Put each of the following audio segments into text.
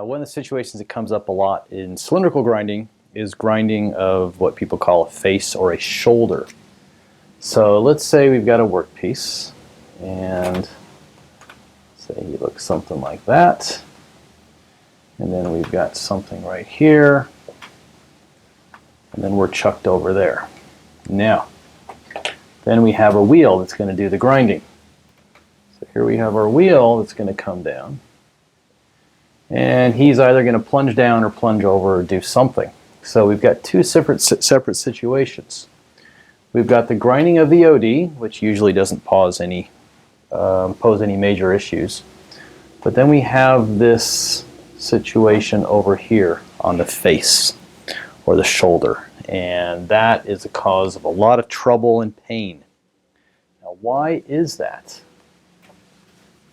One of the situations that comes up a lot in cylindrical grinding is grinding of what people call a face or a shoulder. So let's say we've got a workpiece, and say he looks something like that. And then we've got something right here, and then we're chucked over there. Now, then we have a wheel that's going to do the grinding. So here we have our wheel that's going to come down, and he's either going to plunge down or plunge over or do something. So we've got two separate situations. We've got the grinding of the OD, which usually doesn't pose any major issues. But then we have this situation over here on the face or the shoulder, and that is a cause of a lot of trouble and pain. Now, why is that?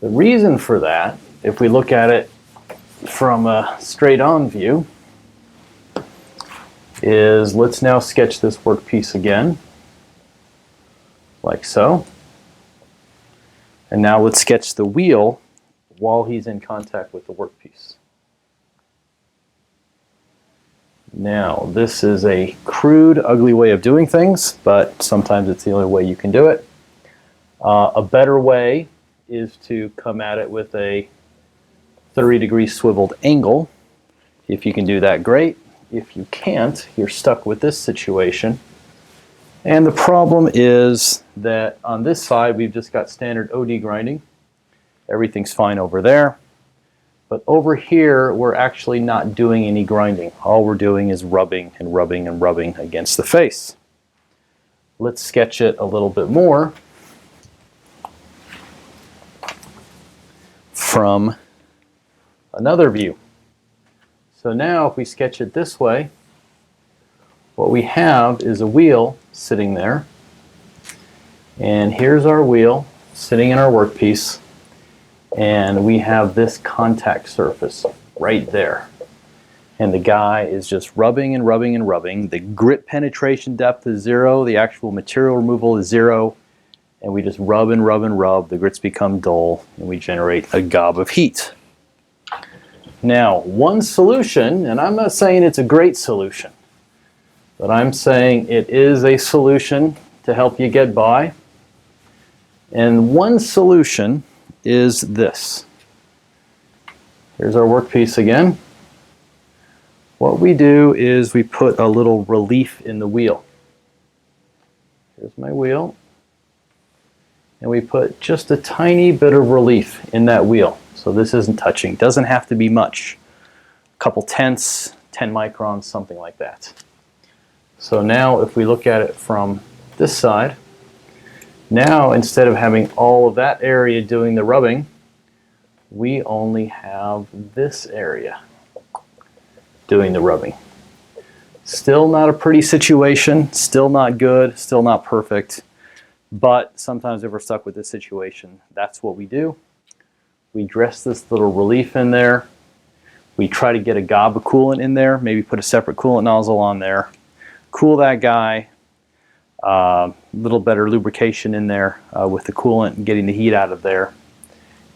The reason for that, if we look at it from a straight-on view, is let's now sketch this workpiece again, like so. And now let's sketch the wheel while he's in contact with the workpiece. Now, this is a crude, ugly way of doing things, but sometimes it's the only way you can do it. A better way is to come at it with a 30-degree swiveled angle. If you can do that, great. If you can't, you're stuck with this situation. And the problem is that on this side, we've just got standard OD grinding. Everything's fine over there. But over here, we're actually not doing any grinding. All we're doing is rubbing and rubbing and rubbing against the face. Let's sketch it a little bit more from another view. So now if we sketch it this way, what we have is a wheel sitting there. And here's our wheel sitting in our workpiece. And we have this contact surface right there. And the guy is just rubbing and rubbing and rubbing. The grit penetration depth is 0. The actual material removal is 0. And we just rub and rub and rub. The grits become dull, and we generate a gob of heat. Now, one solution, and I'm not saying it's a great solution, but I'm saying it is a solution to help you get by. And one solution is this. Here's our workpiece again. What we do is we put a little relief in the wheel. Here's my wheel. And we put just a tiny bit of relief in that wheel. So this isn't touching. Doesn't have to be much. A couple tenths, 10 microns, something like that. So now if we look at it from this side, now instead of having all of that area doing the rubbing, we only have this area doing the rubbing. Still not a pretty situation, still not good, still not perfect, but sometimes if we're stuck with this situation, that's what we do. We dress this little relief in there. We try to get a gob of coolant in there, maybe put a separate coolant nozzle on there, cool that guy, a little better lubrication in there with the coolant and getting the heat out of there,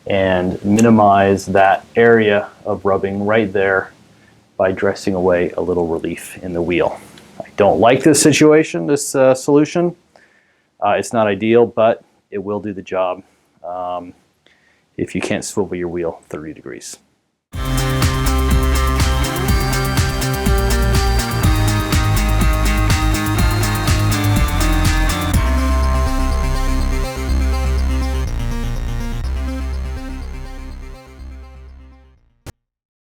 and minimize that area of rubbing right there by dressing away a little relief in the wheel. I don't like this situation, this solution. It's not ideal, but it will do the job if you can't swivel your wheel 30 degrees.